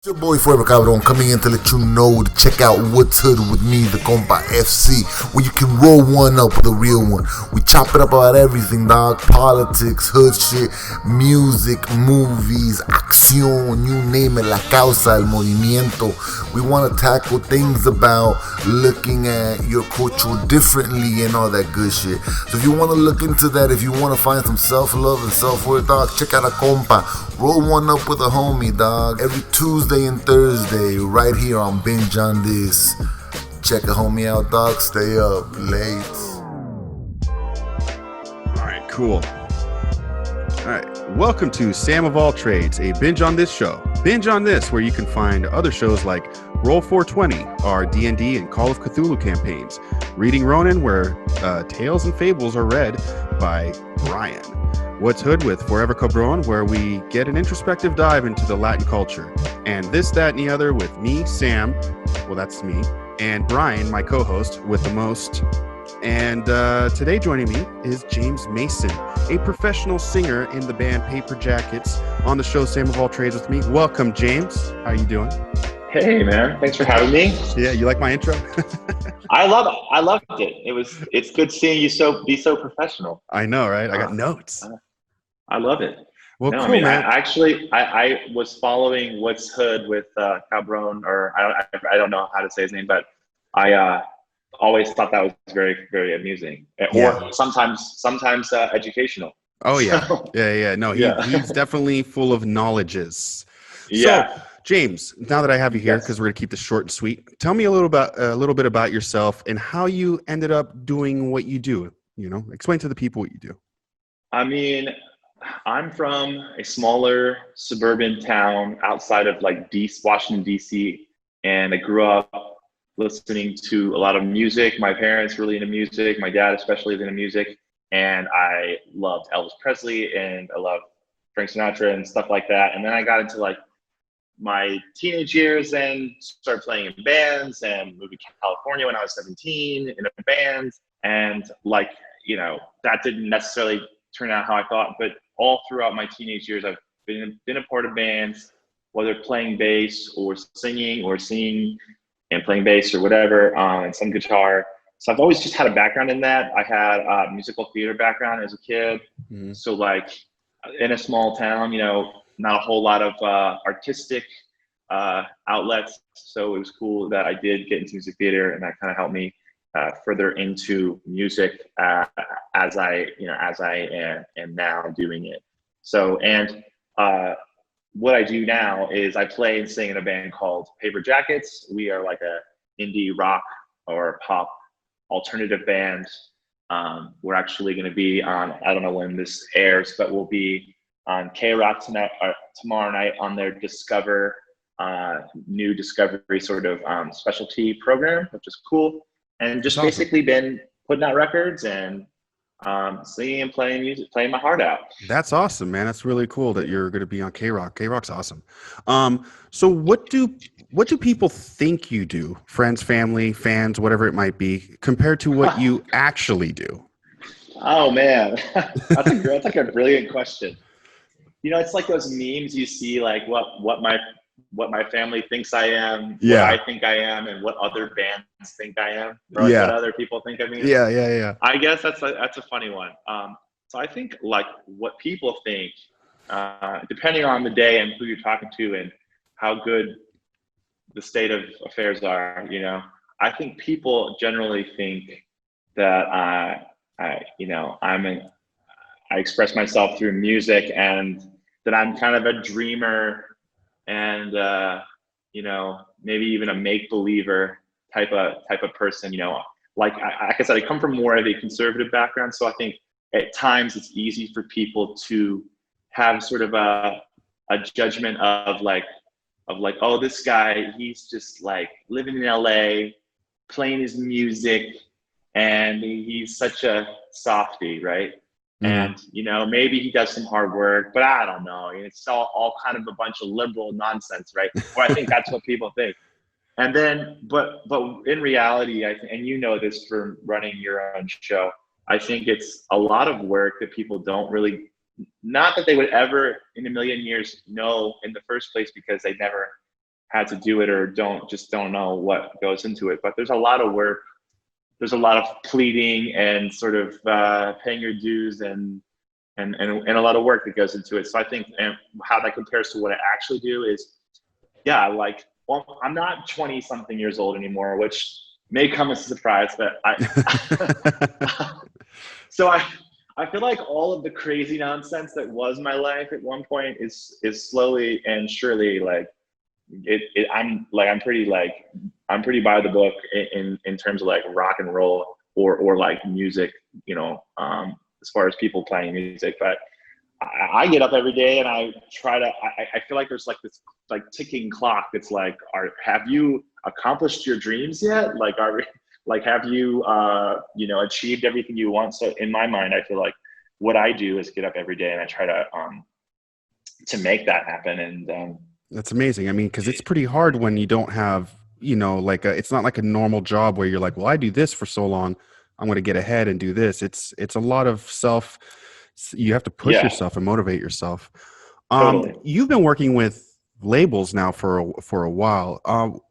It's your boy Forever Cabron coming in to let you know to check out What's Hood with me, the Compa FC, where you can roll one up with a real one. We chop it up about everything, dog. Politics, hood shit, music, movies, acción, you name it, la causa, el movimiento. We want to tackle things about looking at your culture differently and all that good shit. So if you want to look into that, if you want to find some self-love and self-worth, dog, check out a Compa. Roll one up with a homie, dog. Every Tuesday and Thursday, right here on Binge on this. Check a homie out, dog. Stay up late. All right, cool. All right, welcome to Sam of All Trades, a Binge on This show. Binge on This, where you can find other shows like Roll 420, our D&D and Call of Cthulhu campaigns. Reading Ronin, where tales and fables are read by Bryan. What's Hood with Forever Cabron, where we get an introspective dive into the Latin culture. And This, That, and the Other with me, Sam, well, that's me, and Bryan, my co-host, with the most. And today joining me is James Mason, a professional singer in the band Paper Jackets, on the show Sam of All Trades with me. Welcome, James. How you doing? Hey, man. Thanks for having me. Yeah, you like my intro? I loved it. It's good seeing you be so professional. I know, right? I got notes. I love it. Well, no, cool, I mean, man. I was following What's Hood with Cabron, or I don't know how to say his name, but I always thought that was very, very amusing, or sometimes educational. Oh yeah, So, yeah. No, he's definitely full of knowledges. Yeah. So, James, now that I have you here, because we're gonna keep this short and sweet, tell me a little bit about yourself and how you ended up doing what you do. You know, explain to the people what you do. I mean, I'm from a smaller suburban town outside of like Washington, D.C., and I grew up listening to a lot of music. My parents really into music. My dad especially is into music. And I loved Elvis Presley and I loved Frank Sinatra and stuff like that. And then I got into like my teenage years and started playing in bands and moved to California when I was 17 in a band. And like, you know, that didn't necessarily turn out how I thought, but all throughout my teenage years, I've been a part of bands, whether playing bass or singing and playing bass or whatever, and some guitar. So I've always just had a background in that. I had a musical theater background as a kid. Mm-hmm. So like in a small town, you know, not a whole lot of artistic outlets. So it was cool that I did get into music theater, and that kind of helped me further into music as I am now doing it. So, and what I do now is I play and sing in a band called Paper Jackets. We are like a indie rock or pop alternative band. We're actually going to be on, I don't know when this airs, but we'll be on K-Rock tonight or tomorrow night on their new Discovery sort of specialty program, which is cool. And just basically been putting out records and singing and playing music, playing my heart out. That's awesome, man. That's really cool that you're going to be on K-Rock. K-Rock's awesome. So what do people think you do? Friends, family, fans, whatever it might be, compared to what you actually do? Oh man, that's like a brilliant question. You know, it's like those memes you see, like what my family thinks I am, what I think I am, and what other bands think I am, or like what other people think of me. Yeah. I guess that's a funny one. So I think like what people think, depending on the day and who you're talking to and how good the state of affairs are, you know, I think people generally think that I express myself through music and that I'm kind of a dreamer and you know, maybe even a make-believer type of person. You know, like I said, I come from more of a conservative background, so I think at times it's easy for people to have sort of a judgment of like, oh, this guy, he's just like living in LA, playing his music, and he's such a softie, right? And, you know, maybe he does some hard work, but I don't know. It's all kind of a bunch of liberal nonsense, right? Or I think that's what people think. And then, but in reality, and you know this from running your own show, I think it's a lot of work that people don't really, not that they would ever in a million years know in the first place, because they never had to do it or don't know what goes into it. But there's a lot of work. There's a lot of pleading and sort of paying your dues and a lot of work that goes into it. So I think how that compares to what I actually do is, yeah, like, well, I'm not 20 something years old anymore, which may come as a surprise, but so I feel like all of the crazy nonsense that was my life at one point is slowly and surely like I'm pretty by the book in terms of like rock and roll or like music, you know, as far as people playing music. But I get up every day and I try to, I feel like there's like this like ticking clock that's like, have you accomplished your dreams yet? Like, have you, you know, achieved everything you want? So in my mind, I feel like what I do is get up every day and I try to make that happen. And that's amazing. I mean, because it's pretty hard when you don't have, you know, like it's not like a normal job where you're like, well, I do this for so long, I'm going to get ahead and do this. It's a lot of you have to push yourself and motivate yourself. Totally. You've been working with labels now for a while.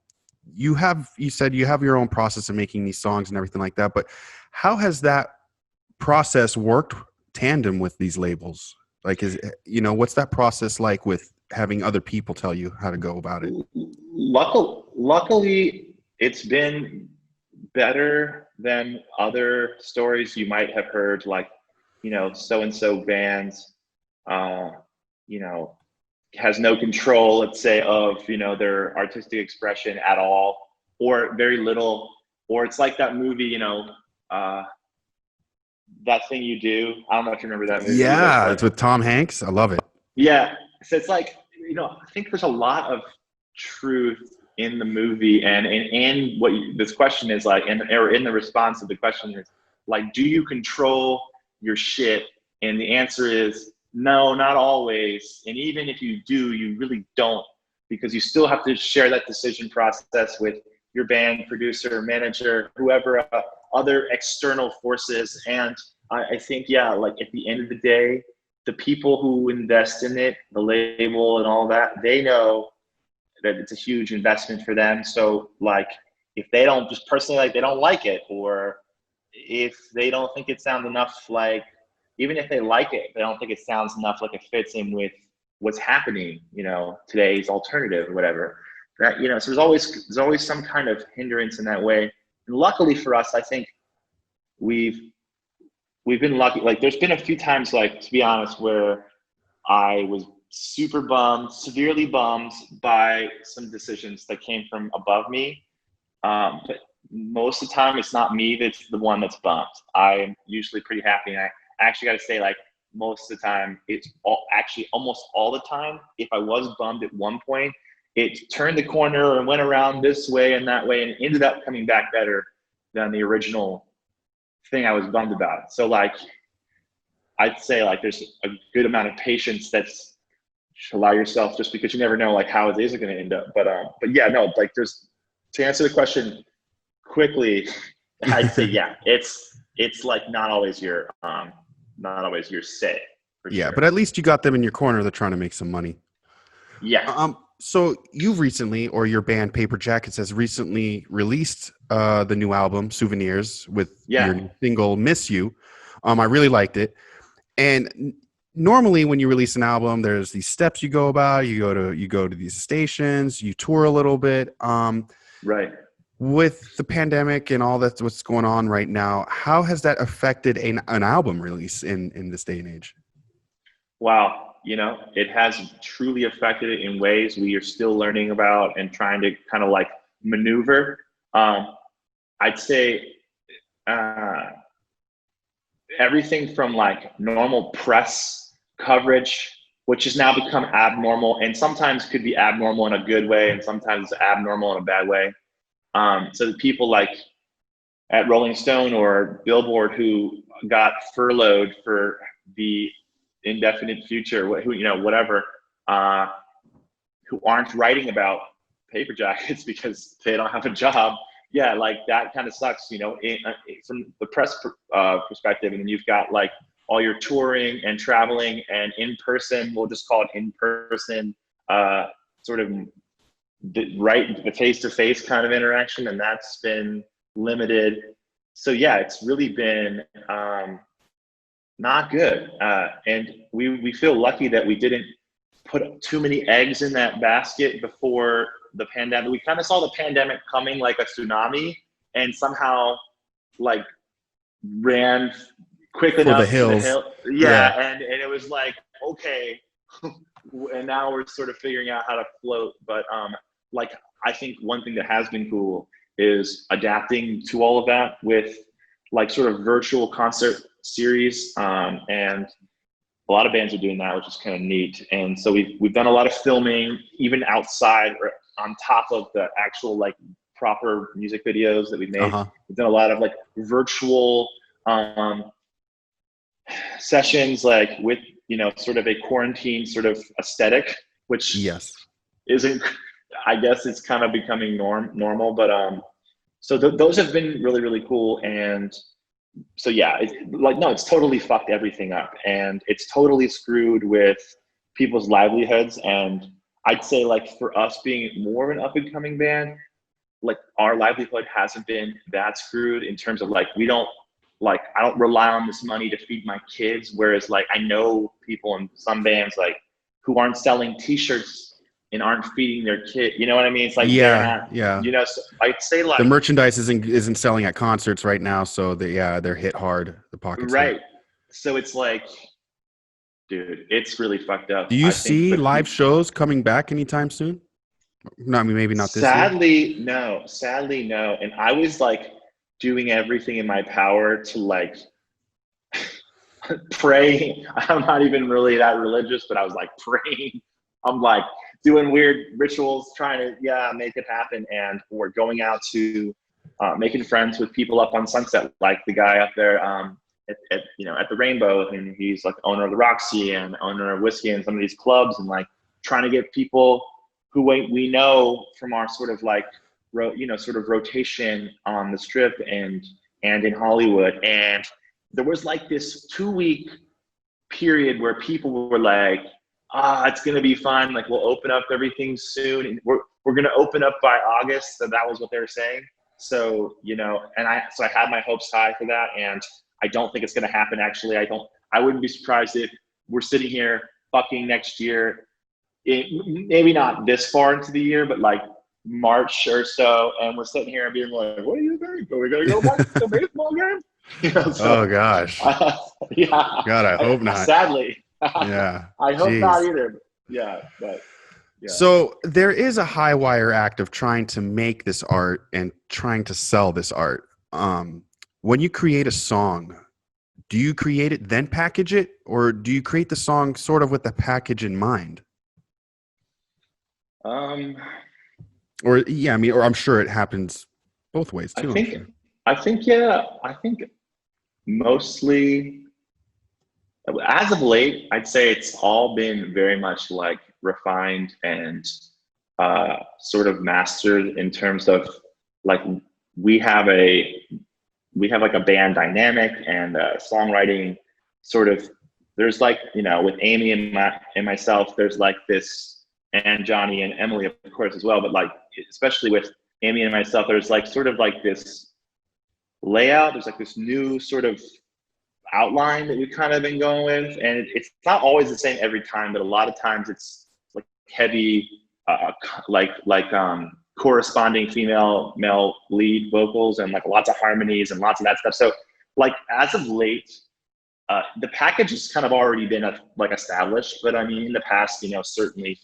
You said you have your own process of making these songs and everything like that, but how has that process worked tandem with these labels? Like, what's that process like with having other people tell you how to go about it? Luckily, it's been better than other stories you might have heard, like, you know, so-and-so bands, you know, has no control, let's say, of, you know, their artistic expression at all, or very little, or it's like that movie, you know, That Thing You Do. I don't know if you remember that movie. Yeah, like, it's with Tom Hanks. I love it. Yeah. So it's like, you know, I think there's a lot of truth in the movie and what this question is like, or in the response of the question is like, do you control your shit? And the answer is no, not always. And even if you do, you really don't, because you still have to share that decision process with your band, producer, manager, whoever, other external forces. And I think, yeah, like at the end of the day, the people who invest in it, the label and all that, they know that it's a huge investment for them. So like, if they don't just personally, like, they don't like it, or if they don't think it sounds enough, like, even if they like it, they don't think it sounds enough like it fits in with what's happening, you know, today's alternative or whatever, that, you know, so there's always some kind of hindrance in that way. And luckily for us, I think we've been lucky. Like, there's been a few times, like, to be honest, where I was super bummed, severely bummed by some decisions that came from above me. But most of the time, it's not me that's the one that's bummed. I'm usually pretty happy. And I actually got to say, like, most of the time, it's almost all the time, if I was bummed at one point, it turned the corner and went around this way and that way and ended up coming back better than the original thing I was bummed about. So, like, I'd say, like, there's a good amount of patience that's allow yourself, just because you never know, like, how it is going to end up. But yeah, no, like, to answer the question quickly, I'd say, yeah, it's like not always your say. Yeah, sure. but at least you got them in your corner. They're trying to make some money. Yeah. So you've recently, or your band Paper Jackets has recently released the new album Souvenirs with your new single Miss You. I really liked it. And normally when you release an album, there's these steps you go about. You go to these stations, you tour a little bit. Right. With the pandemic and all that's what's going on right now, how has that affected an album release in this day and age? Wow. You know, it has truly affected it in ways we are still learning about and trying to kind of like maneuver. I'd say everything from like normal press coverage, which has now become abnormal, and sometimes could be abnormal in a good way and sometimes abnormal in a bad way. So the people like at Rolling Stone or Billboard who got furloughed for the indefinite future, who, you know, whatever, who aren't writing about Paper Jackets because they don't have a job. Yeah, like that kind of sucks, you know, from the press perspective. And then you've got like all your touring and traveling and in person, we'll just call it in person, sort of the face-to-face kind of interaction, and that's been limited. So yeah, it's really been not good. And we feel lucky that we didn't put too many eggs in that basket before the pandemic. We kind of saw the pandemic coming like a tsunami, and somehow like ran quick For enough the hills. to the hill. Yeah. And it was like, okay. And now we're sort of figuring out how to float. But like, I think one thing that has been cool is adapting to all of that with like sort of virtual concert series. And a lot of bands are doing that, which is kind of neat. And so we've done a lot of filming, even outside or on top of the actual like proper music videos that we've made. We've done a lot of like virtual sessions, like with, you know, sort of a quarantine sort of aesthetic, which isn't, I guess it's kind of becoming normal, but so those have been really, really cool. And so yeah, it's totally fucked everything up, and it's totally screwed with people's livelihoods. And I'd say like for us being more of an up and coming band, like our livelihood hasn't been that screwed in terms of like, I don't rely on this money to feed my kids. Whereas like, I know people in some bands like who aren't selling t-shirts and aren't feeding their kid. You know what I mean? It's like, they're not, you know, so I'd say like the merchandise isn't selling at concerts right now. So they're hit hard. The pockets. Right. Hit. So it's like, dude, it's really fucked up. Do you see live shows coming back anytime soon? No, I mean, maybe not this year. Sadly, no. And I was like doing everything in my power to like pray. I'm not even really that religious, but I was like praying. I'm like doing weird rituals, trying to make it happen. And we're going out to making friends with people up on Sunset, like the guy up there at the Rainbow, and he's like owner of the Roxy and owner of Whiskey and some of these clubs, and like trying to get people who we know from our sort of like sort of rotation on the Strip and in Hollywood. And there was like this 2-week period where people were like, it's gonna be fine, like we'll open up everything soon, and we're gonna open up by August. So that was what they were saying. So I had my hopes high for that, and I don't think it's gonna happen. Actually, I wouldn't be surprised if we're sitting here fucking next year, maybe not this far into the year, but like March or so, and we're sitting here and being like, what are you doing? Are we gonna go back to the baseball game? Oh gosh. Yeah. God, I hope not. Sadly. Yeah. I hope not either. Yeah, but yeah. So there is a high wire act of trying to make this art and trying to sell this art. When you create a song, do you create it then package it, or do you create the song sort of with the package in mind? Or I'm sure it happens both ways too. I think mostly, as of late, I'd say it's all been very much like refined and sort of mastered in terms of like we have like a band dynamic and songwriting sort of. There's like with Amy and myself, there's like this, and Johnny and Emily of course as well, but like especially with Amy and myself, there's like sort of like this layout. There's like this new sort of outline that we've kind of been going with, and it's not always the same every time, but a lot of times it's like heavy like corresponding female male lead vocals and like lots of harmonies and lots of that stuff. So like as of late, the package has kind of already been like established, but I mean in the past, certainly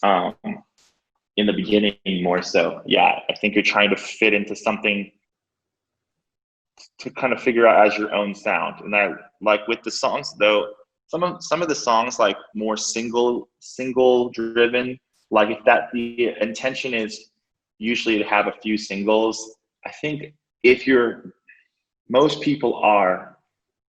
in the beginning more so. Yeah, I think you're trying to fit into something to kind of figure out as your own sound. And I like with the songs though, some of the songs like more single driven, like if that the intention is usually to have a few singles, I think most people are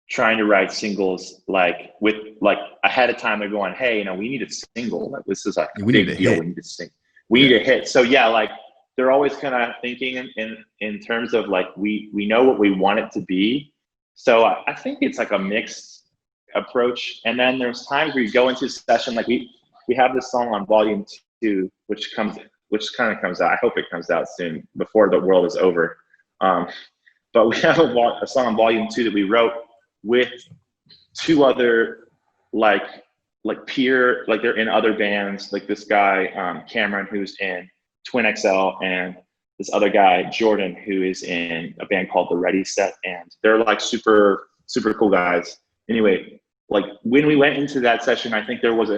trying to write singles like with like ahead of time. They're going, hey, we need a single, like this is like a big deal. We need to sing. We need a hit. So yeah, like they're always kind of thinking in terms of like we know what we want it to be. So I think it's like a mixed approach. And then there's times where you go into a session, like we have this song on volume 2, which comes which kind of comes out. I hope it comes out soon before the world is over. But we have a song, Volume 2, that we wrote with two other like peer, like they're in other bands, like this guy, Cameron, who's in Twin XL, and this other guy, Jordan, who is in a band called The Ready Set. And they're like super, super cool guys. Anyway, like when we went into that session, I think there was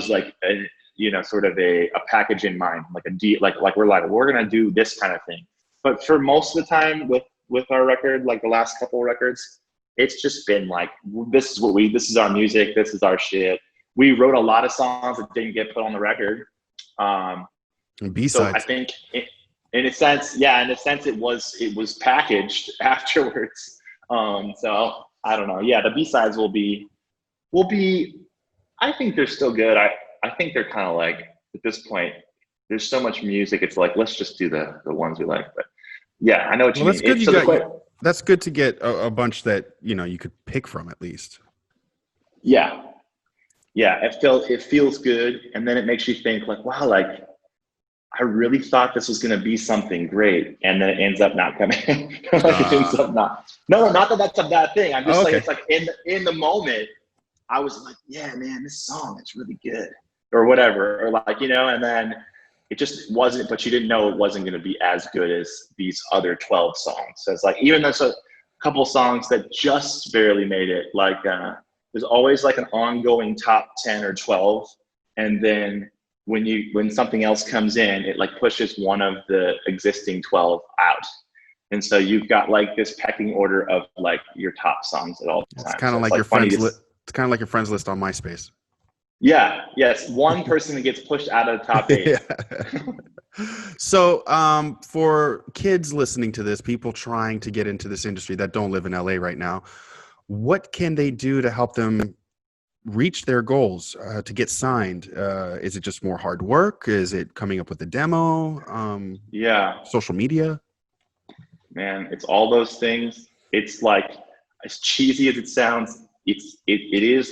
like a, you know, sort of a package in mind, like we're going to do this kind of thing. But for most of the time with our record, like the last couple of records, it's just been like, this is our music. This is our shit. We wrote a lot of songs that didn't get put on the record. B-sides. So I think in a sense, it was packaged afterwards. So I don't know. Yeah, the B-sides will be, I think they're still good. I think they're kind of like, at this point, there's so much music. It's like, let's just do the ones we like. But yeah, I know what you mean. That's good to get a bunch that, you know, you could pick from at least. Yeah. It feels good. And then it makes you think like, wow, like I really thought this was going to be something great. And then it ends up not coming. It ends up not. No, not that that's a bad thing. I'm just it's like in the moment, I was like, yeah, man, this song is really good or whatever. Or like, you know, and then it just wasn't, but you didn't know it wasn't going to be as good as these other 12 songs. So it's like, even there's a couple songs that just barely made it, like there's always like an ongoing top 10 or 12. And then when something else comes in, it like pushes one of the existing 12 out. And so you've got like this pecking order of like your top songs at all times. It's kind of like your friends list. It's kind of like your friends list on MySpace. Yeah. Yes. One person that gets pushed out of the top 8. Yeah. So for kids listening to this, people trying to get into this industry that don't live in LA right now, what can they do to help them reach their goals, to get signed? Is it just more hard work? Is it coming up with a demo? Social media? Man, it's all those things. It's like, as cheesy as it sounds, it is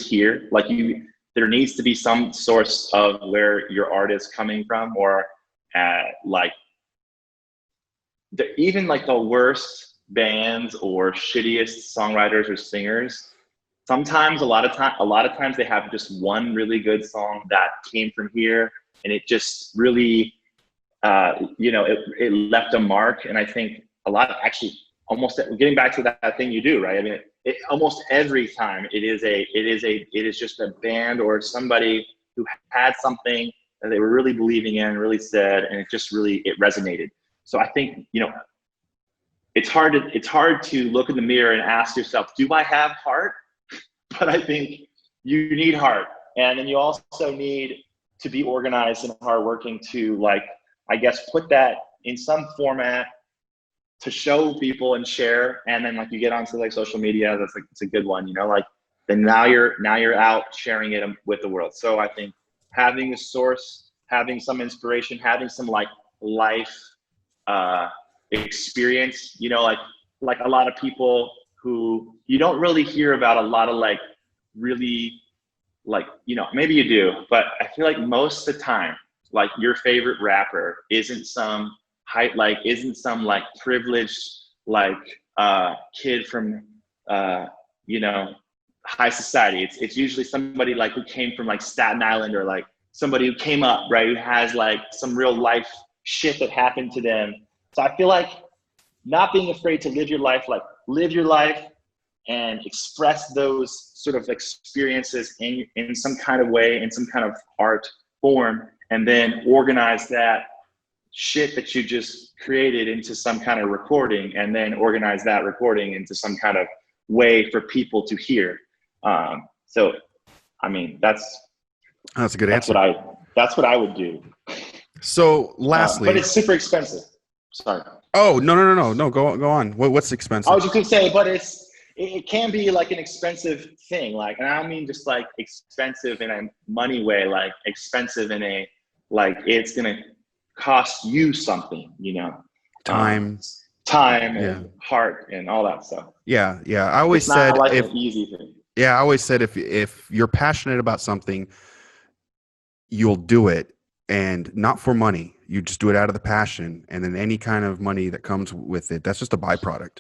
here. Like there needs to be some source of where your art is coming from, or even like the worst bands or shittiest songwriters or singers. Sometimes, a lot of times they have just one really good song that came from here, and it just really, it left a mark. And I think a lot of, actually, almost getting back to that thing you do, right? I mean, almost every time it is just a band or somebody who had something that they were really believing in, really said, and it resonated. So I think, you know, it's hard to look in the mirror and ask yourself, do I have heart? But I think you need heart. And then you also need to be organized and hardworking to, like, I guess, put that in some format to show people and share. And then like you get onto like social media, it's a good one, you know, like then now you're out sharing it with the world. So I think having a source, having some inspiration, having some like life experience, you know, like a lot of people who you don't really hear about, a lot of like really, like, you know, maybe you do, but I feel like most of the time, like your favorite rapper isn't some privileged like kid from you know, high society. It's usually somebody like who came from like Staten Island, or like somebody who came up, right, who has like some real life shit that happened to them. So I feel like not being afraid to live your life and express those sort of experiences in some kind of way, in some kind of art form, and then organize that shit that you just created into some kind of recording, and then organize that recording into some kind of way for people to hear. So, I mean, that's a good answer. That's what I would do. So lastly, but it's super expensive. Sorry. Oh, no. Go on. What's expensive? I was just gonna say, but it can be like an expensive thing. Like, and I don't mean just like expensive in a money way, like expensive in a, like, it's going to cost you something, you know, time and heart and all that stuff. Yeah. I always said, like an easy thing. Yeah. I always said, if you're passionate about something, you'll do it. and not for money. You just do it out of the passion, and then any kind of money that comes with it, that's just a byproduct.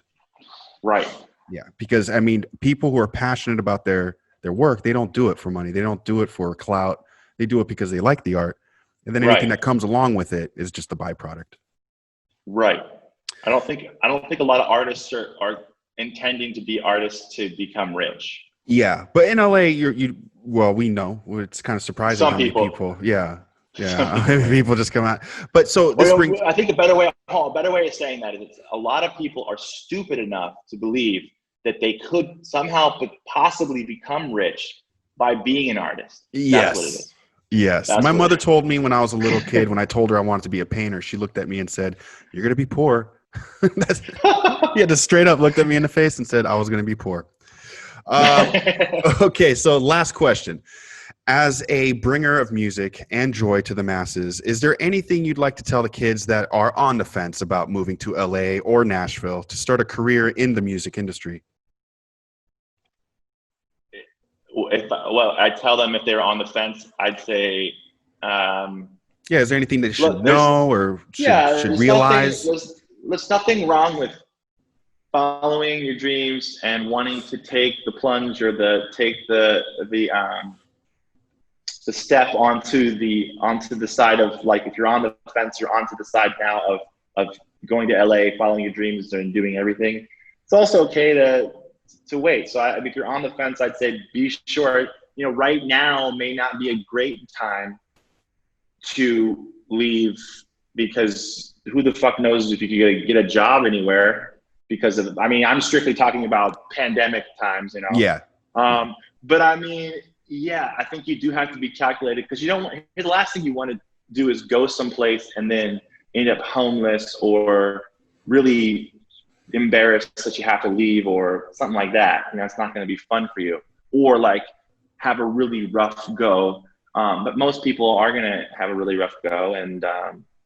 Right. Yeah, because I mean, people who are passionate about their work, they don't do it for money. They don't do it for clout. They do it because they like the art, and then anything that comes along with it is just a byproduct. Right. I don't think a lot of artists are intending to be artists to become rich. Yeah, but in LA, well, we know it's kind of surprising Some how many people. people. Yeah, people just come out. But so this brings. I think a better way of saying that is a lot of people are stupid enough to believe that they could somehow possibly become rich by being an artist. That's what it is. Yes. My mother told me when I was a little kid, when I told her I wanted to be a painter, she looked at me and said, "You're going to be poor." Yeah, just straight up looked at me in the face and said I was going to be poor. Okay, so last question. As a bringer of music and joy to the masses, is there anything you'd like to tell the kids that are on the fence about moving to LA or Nashville to start a career in the music industry? I tell them if they're on the fence, I'd say, is there anything they should know or should realize? There's nothing wrong with following your dreams and wanting to take the plunge or the step onto the side of, like, if you're on the fence, you're onto the side now of going to LA, following your dreams and doing everything. It's also okay to wait. So if you're on the fence, I'd say be sure, right now may not be a great time to leave, because who the fuck knows if you can get a job anywhere because of, I'm strictly talking about pandemic times, Yeah. But I think you do have to be calculated, because the last thing you want to do is go someplace and then end up homeless or really embarrassed that you have to leave or something like that. It's not going to be fun for you, or like have a really rough go. But most people are going to have a really rough go. And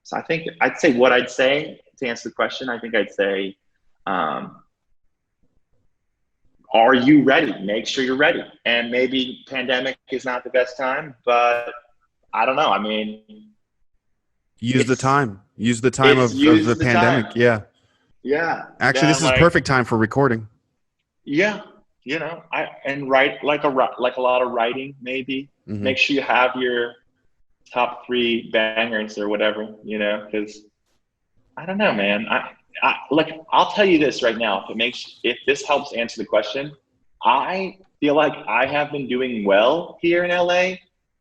so I'd say to answer the question, I think I'd say, are you ready? Make sure you're ready. And maybe pandemic is not the best time, but I don't know. Use the time of the pandemic. Time. Yeah. Actually, this is perfect time for recording. Yeah. And write like a lot of writing, maybe. Mm-hmm. Make sure you have your top 3 bangers or whatever, because I don't know, man. I'll tell you this right now. If this helps answer the question, I feel like I have been doing well here in LA,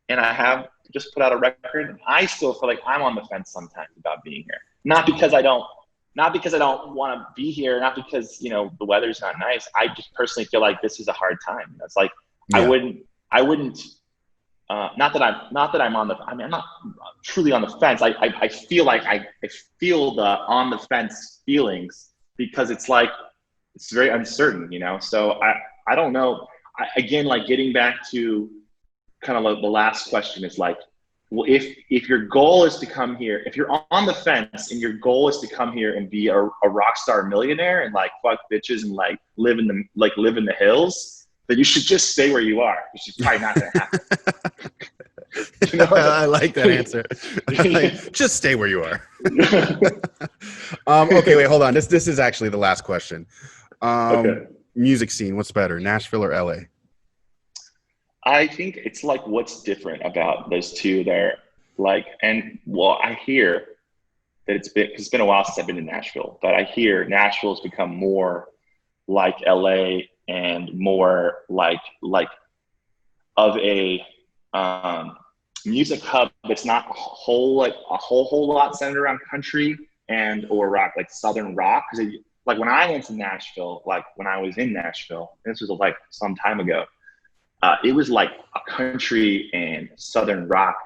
and I have just put out a record. And I still feel like I'm on the fence sometimes about being here. Not because I don't want to be here, not because, the weather's not nice. I just personally feel like this is a hard time. It's like, yeah. I wouldn't, not that I'm not truly on the fence. I feel like I feel the on the fence feelings, because it's like, it's very uncertain, So I don't know. Again, like getting back to kind of like the last question is like, well, if your goal is to come here, if you're on the fence and your goal is to come here and be a rock star millionaire and like fuck bitches and like live in the hills, then you should just stay where you are. Which is probably not going to happen. I like that answer. Just stay where you are. Okay, wait, hold on. This is actually the last question. Okay. Music scene, what's better, Nashville or LA? I think it's like, what's different about those two there? Like, I hear that it's been a while since I've been to Nashville, but I hear Nashville's become more like LA and more like of a music hub that's not a whole lot centered around country or rock, like Southern rock. Because like when I went to Nashville, like when I was in Nashville, this was like some time ago, it was like a country and Southern rock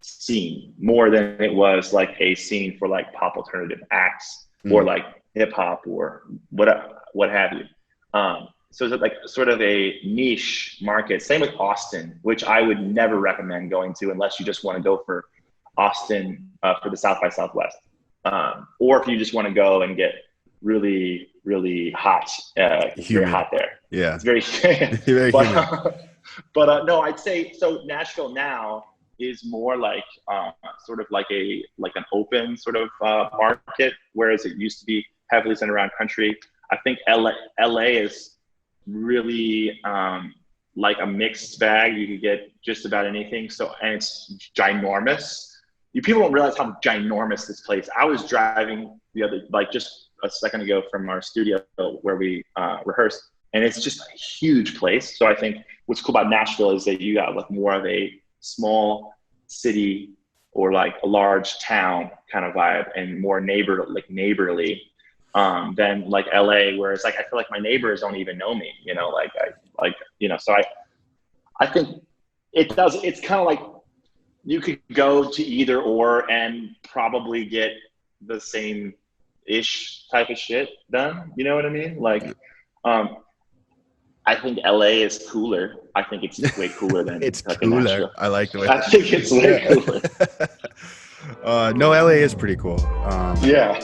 scene more than it was like a scene for like pop alternative acts or like hip hop or what have you. So it's like sort of a niche market. Same with Austin, which I would never recommend going to unless you just want to go for Austin for the South by Southwest. Or if you just want to go and get really, really hot. It's very hot there. Yeah. It's very, very humid. But no, I'd say, so Nashville now is more like sort of like an open sort of market, whereas it used to be heavily centered around country. I think LA is really like a mixed bag. You could get just about anything. So, and it's ginormous. People don't realize how ginormous this place. I was driving just a second ago from our studio where we rehearsed, and it's just a huge place. So I think what's cool about Nashville is that you got like more of a small city or like a large town kind of vibe, and more neighborly than like LA, where it's like I feel like my neighbors don't even know me, you know, so I think it does. It's kind of like you could go to either or and probably get the same ish type of shit done. You know what I mean? Like, I think LA is cooler. I think it's way cooler than it's like cooler. Nashville. I like the way. I think it's way cooler. No, LA is pretty cool. Yeah.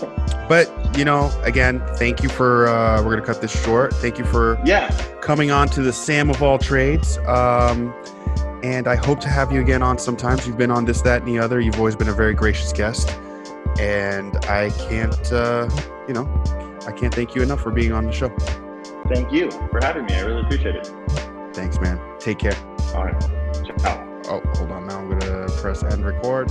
But you know, again, thank you for. We're gonna cut this short. Thank you for coming on to the Sam of all trades. And I hope to have you again on sometimes. You've been on This, That, and the Other. You've always been a very gracious guest, and I can't, I can't thank you enough for being on the show. Thank you for having me. I really appreciate it. Thanks, man. Take care. All right. Ciao. Oh, hold on. Now I'm gonna press end record.